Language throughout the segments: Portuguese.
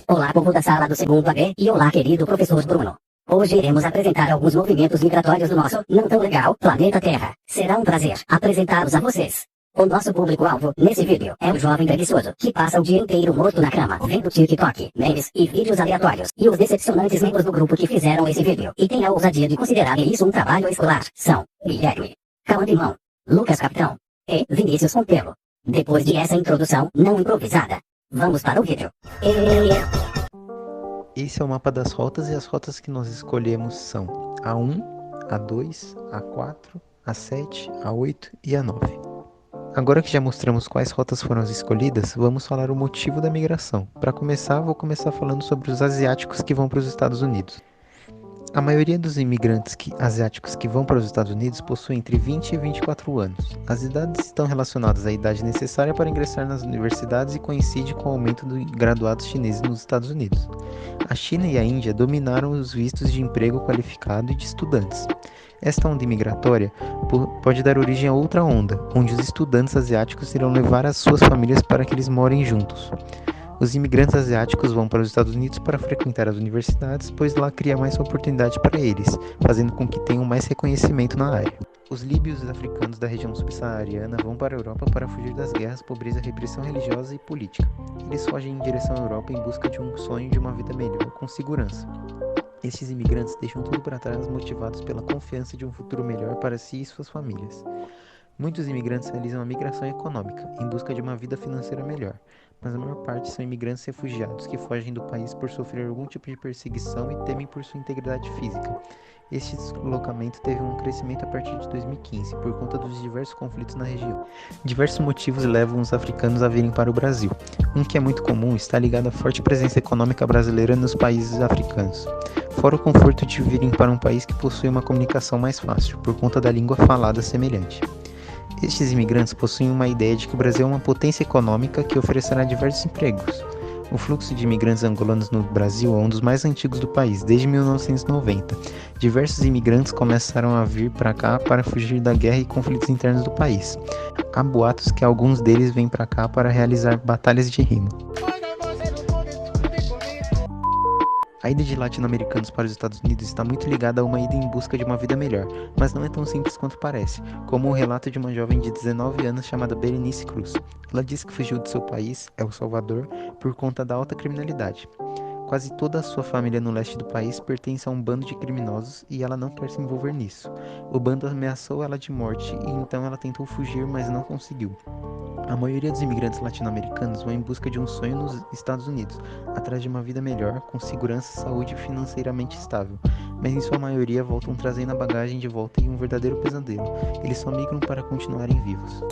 Olá, povo da sala do segundo AB e olá, querido professor Bruno. Hoje iremos apresentar alguns movimentos migratórios do nosso não tão legal planeta Terra. Será um prazer apresentá-los a vocês. O nosso público-alvo nesse vídeo é o jovem preguiçoso que passa o dia inteiro morto na cama, vendo TikTok, memes e vídeos aleatórios, e os decepcionantes membros do grupo que fizeram esse vídeo e tem a ousadia de considerar isso um trabalho escolar são Guilherme Calandimão, Lucas Capitão e Vinícius Pompelo. Depois de essa introdução não improvisada, vamos para o vídeo. Esse é o mapa das rotas e as rotas que nós escolhemos são A1, A2, A4, A7, A8 e A9. Agora que já mostramos quais rotas foram as escolhidas, vamos falar o motivo da migração. Para começar, vou começar falando sobre os asiáticos que vão para os Estados Unidos. A maioria dos imigrantes asiáticos que vão para os Estados Unidos possuem entre 20 e 24 anos. As idades estão relacionadas à idade necessária para ingressar nas universidades e coincide com o aumento de graduados chineses nos Estados Unidos. A China e a Índia dominaram os vistos de emprego qualificado e de estudantes. Esta onda imigratória pode dar origem a outra onda, onde os estudantes asiáticos irão levar as suas famílias para que eles morem juntos. Os imigrantes asiáticos vão para os Estados Unidos para frequentar as universidades, pois lá cria mais oportunidade para eles, fazendo com que tenham mais reconhecimento na área. Os líbios e os africanos da região subsaariana vão para a Europa para fugir das guerras, pobreza, repressão religiosa e política. Eles fogem em direção à Europa em busca de um sonho de uma vida melhor, com segurança. Estes imigrantes deixam tudo para trás motivados pela confiança de um futuro melhor para si e suas famílias. Muitos imigrantes realizam a migração econômica, em busca de uma vida financeira melhor, mas a maior parte são imigrantes refugiados que fogem do país por sofrer algum tipo de perseguição e temem por sua integridade física. Este deslocamento teve um crescimento a partir de 2015, por conta dos diversos conflitos na região. Diversos motivos levam os africanos a virem para o Brasil. Um que é muito comum está ligado à forte presença econômica brasileira nos países africanos. Fora o conforto de virem para um país que possui uma comunicação mais fácil, por conta da língua falada semelhante. Estes imigrantes possuem uma ideia de que o Brasil é uma potência econômica que oferecerá diversos empregos. O fluxo de imigrantes angolanos no Brasil é um dos mais antigos do país, desde 1990. Diversos imigrantes começaram a vir para cá para fugir da guerra e conflitos internos do país. Há boatos que alguns deles vêm para cá para realizar batalhas de rima. A ida de latino-americanos para os Estados Unidos está muito ligada a uma ida em busca de uma vida melhor, mas não é tão simples quanto parece, como o relato de uma jovem de 19 anos chamada Berenice Cruz. Ela disse que fugiu de seu país, El Salvador, por conta da alta criminalidade. Quase toda a sua família no leste do país pertence a um bando de criminosos e ela não quer se envolver nisso. O bando ameaçou ela de morte e então ela tentou fugir, mas não conseguiu. A maioria dos imigrantes latino-americanos vão em busca de um sonho nos Estados Unidos, atrás de uma vida melhor, com segurança, saúde e financeiramente estável, mas em sua maioria voltam trazendo a bagagem de volta e um verdadeiro pesadelo. Eles só migram para continuarem vivos.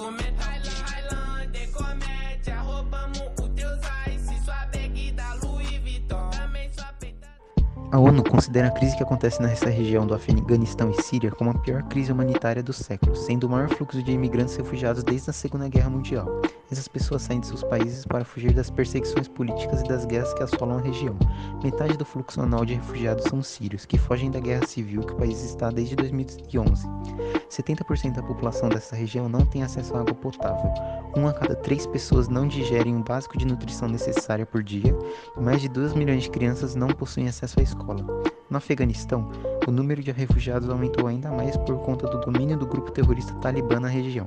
A ONU considera a crise que acontece nessa região do Afeganistão e Síria como a pior crise humanitária do século, sendo o maior fluxo de imigrantes refugiados desde a Segunda Guerra Mundial. Essas pessoas saem de seus países para fugir das perseguições políticas e das guerras que assolam a região. Metade do fluxo anual de refugiados são sírios, que fogem da guerra civil que o país está desde 2011. 70% da população dessa região não tem acesso à água potável. 1 a cada 3 pessoas não digerem o básico de nutrição necessária por dia e mais de 2 milhões de crianças não possuem acesso à escola. No Afeganistão, o número de refugiados aumentou ainda mais por conta do domínio do grupo terrorista Talibã na região.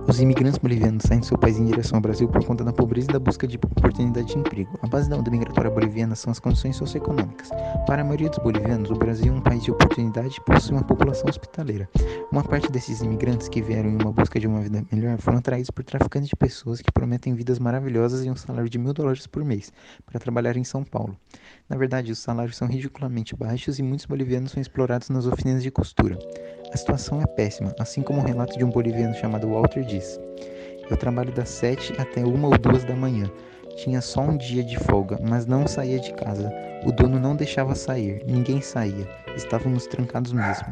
Os imigrantes bolivianos saem do seu país em direção ao Brasil por conta da pobreza e da busca de oportunidade de emprego. A base da onda migratória boliviana são as condições socioeconômicas. Para a maioria dos bolivianos, o Brasil é um país de oportunidade e possui uma população hospitaleira. Uma parte desses imigrantes que vieram em uma busca de uma vida melhor foram atraídos por traficantes de pessoas que prometem vidas maravilhosas e um salário de $1.000 por mês para trabalhar em São Paulo. Na verdade, os salários são ridiculamente baixos e muitos bolivianos são explorados nas oficinas de costura. A situação é péssima, assim como o relato de um boliviano chamado Walter diz: "Eu trabalho das 7 até 1 ou 2 da manhã. Tinha só um dia de folga, mas não saía de casa. O dono não deixava sair, ninguém saía. Estávamos trancados mesmo."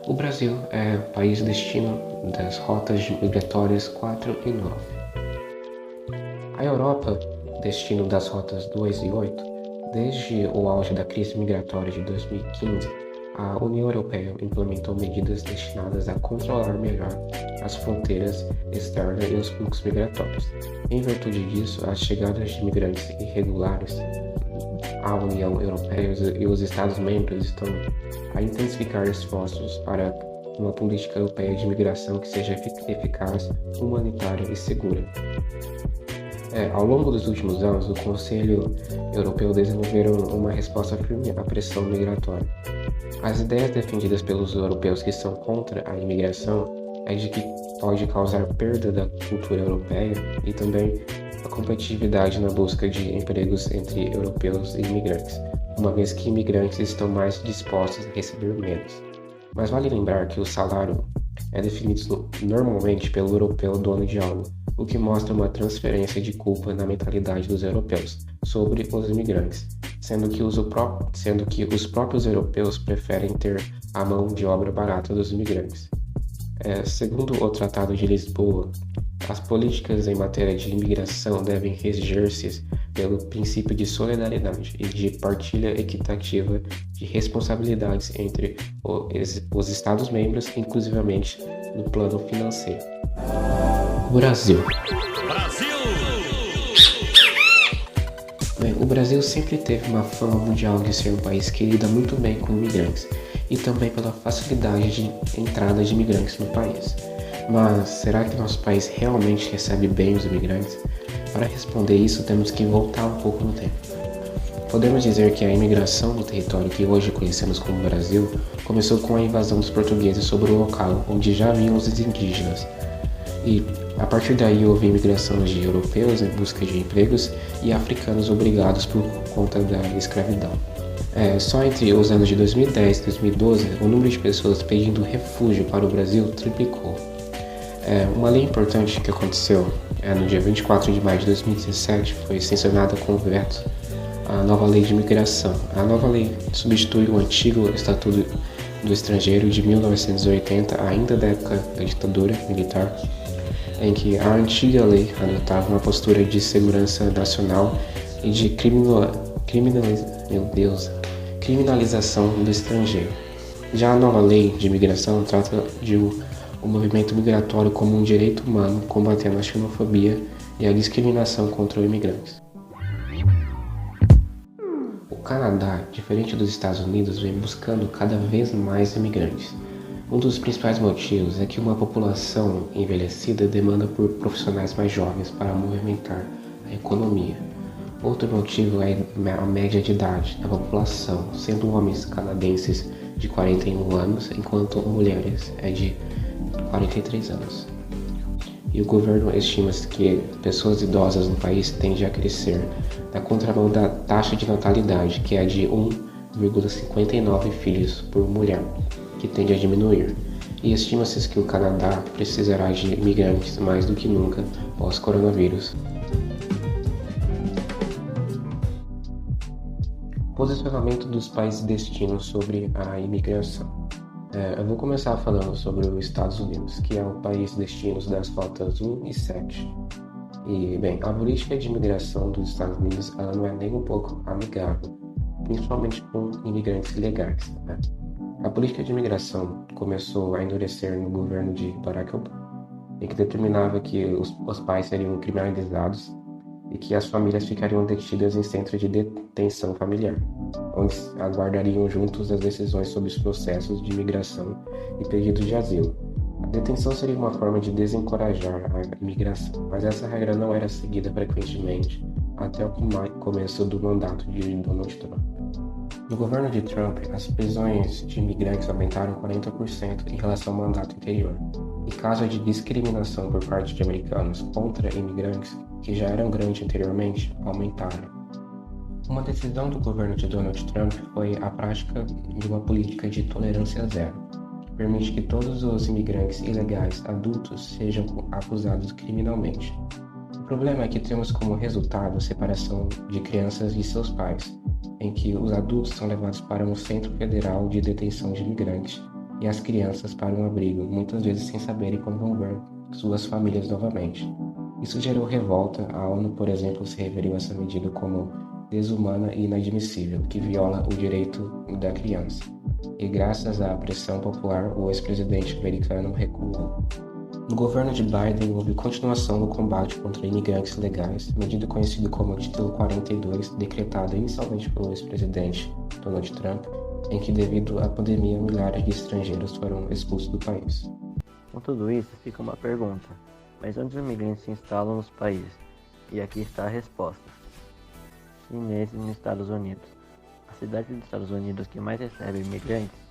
O Brasil é o país destino das rotas migratórias 4 e 9. A Europa, destino das rotas 2 e 8, desde o auge da crise migratória de 2015, a União Europeia implementou medidas destinadas a controlar melhor as fronteiras externas e os fluxos migratórios. Em virtude disso, as chegadas de imigrantes irregulares a União Europeia e os Estados-membros estão a intensificar esforços para uma política europeia de imigração que seja eficaz, humanitária e segura. Ao longo dos últimos anos, o Conselho Europeu desenvolveu uma resposta firme à pressão migratória. As ideias defendidas pelos europeus que são contra a imigração é de que pode causar perda da cultura europeia e também a competitividade na busca de empregos entre europeus e imigrantes, uma vez que imigrantes estão mais dispostos a receber menos. Mas vale lembrar que o salário é definido normalmente pelo europeu dono de algo, o que mostra uma transferência de culpa na mentalidade dos europeus sobre os imigrantes, sendo que os próprios europeus preferem ter a mão de obra barata dos imigrantes. Segundo o Tratado de Lisboa, as políticas em matéria de imigração devem reger-se pelo princípio de solidariedade e de partilha equitativa de responsabilidades entre os Estados-membros, inclusivamente no plano financeiro. Brasil. Bem, o Brasil sempre teve uma fama mundial de ser um país que lida muito bem com imigrantes e também pela facilidade de entrada de imigrantes no país. Mas será que nosso país realmente recebe bem os imigrantes? Para responder isso, temos que voltar um pouco no tempo. Podemos dizer que a imigração do território que hoje conhecemos como Brasil começou com a invasão dos portugueses sobre o local onde já haviam os indígenas. E a partir daí houve imigração de europeus em busca de empregos e africanos obrigados por conta da escravidão. Só entre os anos de 2010 e 2012, o número de pessoas pedindo refúgio para o Brasil triplicou. Uma lei importante que aconteceu no dia 24 de maio de 2017 foi sancionada com veto a nova lei de imigração. A nova lei substitui o antigo Estatuto do Estrangeiro de 1980, ainda da época da ditadura militar, em que a antiga lei adotava uma postura de segurança nacional e de criminalização do estrangeiro. Já a nova lei de imigração trata de o movimento migratório como um direito humano, combatendo a xenofobia e a discriminação contra os imigrantes. O Canadá, diferente dos Estados Unidos, vem buscando cada vez mais imigrantes. Um dos principais motivos é que uma população envelhecida demanda por profissionais mais jovens para movimentar a economia. Outro motivo é a média de idade da população, sendo homens canadenses de 41 anos, enquanto mulheres é de 43 anos. E o governo estima que pessoas idosas no país tendem a crescer na contramão da taxa de natalidade, que é de 1,59 filhos por mulher, que tende a diminuir. E estima-se que o Canadá precisará de imigrantes mais do que nunca pós-coronavírus. Posicionamento dos países destinos sobre a imigração. Eu vou começar falando sobre os Estados Unidos, que é o país destino das rotas 1 e 7. E, bem, a política de imigração dos Estados Unidos ela não é nem um pouco amigável, principalmente com imigrantes ilegais. A política de imigração começou a endurecer no governo de Barack Obama, em que determinava que os pais seriam criminalizados e que as famílias ficariam detidas em centros de detenção familiar, onde aguardariam juntos as decisões sobre os processos de imigração e pedidos de asilo. A detenção seria uma forma de desencorajar a imigração, mas essa regra não era seguida frequentemente até o começo do mandato de Donald Trump. No governo de Trump, as prisões de imigrantes aumentaram 40% em relação ao mandato anterior, e casos de discriminação por parte de americanos contra imigrantes, que já eram grandes anteriormente, aumentaram. Uma decisão do governo de Donald Trump foi a prática de uma política de tolerância zero, que permite que todos os imigrantes ilegais adultos sejam acusados criminalmente. O problema é que temos como resultado a separação de crianças de seus pais, em que os adultos são levados para um centro federal de detenção de imigrantes e as crianças para um abrigo, muitas vezes sem saberem como vão ver suas famílias novamente. Isso gerou revolta. A ONU, por exemplo, se referiu a essa medida como desumana e inadmissível, que viola o direito da criança. E graças à pressão popular, o ex-presidente americano recuou. No governo de Biden, houve continuação no combate contra imigrantes ilegais, medida conhecida como Título 42, decretada inicialmente pelo ex-presidente Donald Trump, em que, devido à pandemia, milhares de estrangeiros foram expulsos do país. Com tudo isso, fica uma pergunta: mas onde os imigrantes se instalam nos países? E aqui está a resposta: chineses nos Estados Unidos. A cidade dos Estados Unidos que mais recebe imigrantes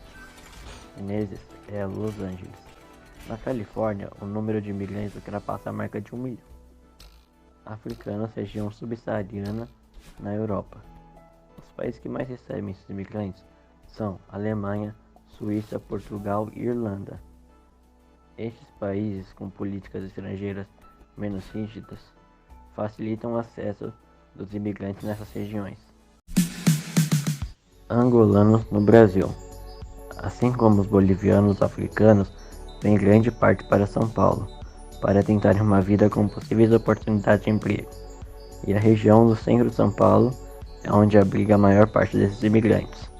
chineses é Los Angeles. Na Califórnia, o número de imigrantes ultrapassa a marca de 1 milhão. Africanos, região subsaariana, na Europa. Os países que mais recebem esses imigrantes são Alemanha, Suíça, Portugal e Irlanda. Estes países, com políticas estrangeiras menos rígidas, facilitam o acesso dos imigrantes nessas regiões. Angolanos no Brasil. Assim como os bolivianos, africanos vêm grande parte para São Paulo, para tentarem uma vida com possíveis oportunidades de emprego. E a região do centro de São Paulo é onde abriga a maior parte desses imigrantes.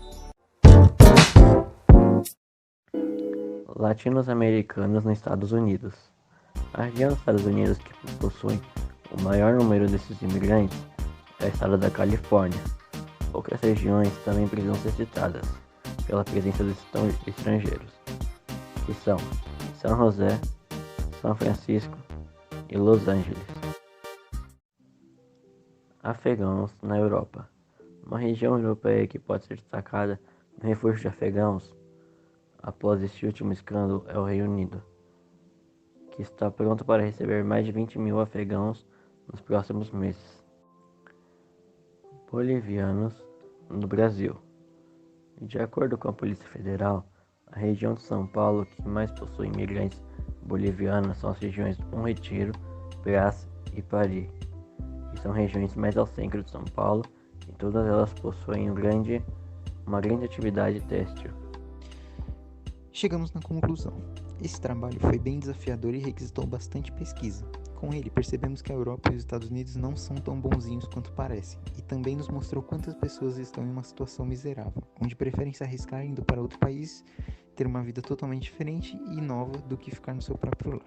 Latinos-americanos nos Estados Unidos. A região dos Estados Unidos que possui o maior número desses imigrantes é o estado da Califórnia. Outras regiões também precisam ser citadas pela presença dos estrangeiros, que são São José, São Francisco e Los Angeles. Afegãos na Europa. Uma região europeia que pode ser destacada no refúgio de afegãos após este último escândalo é o Reino Unido, que está pronto para receber mais de 20 mil afegãos nos próximos meses. Bolivianos no Brasil. De acordo com a Polícia Federal, a região de São Paulo que mais possui imigrantes bolivianos são as regiões Bom Retiro, Brás e Pari, que são regiões mais ao centro de São Paulo, e todas elas possuem uma grande atividade têxtil. Chegamos na conclusão. Esse trabalho foi bem desafiador e requisitou bastante pesquisa. Com ele, percebemos que a Europa e os Estados Unidos não são tão bonzinhos quanto parecem, e também nos mostrou quantas pessoas estão em uma situação miserável, onde preferem se arriscar indo para outro país, ter uma vida totalmente diferente e nova do que ficar no seu próprio lar.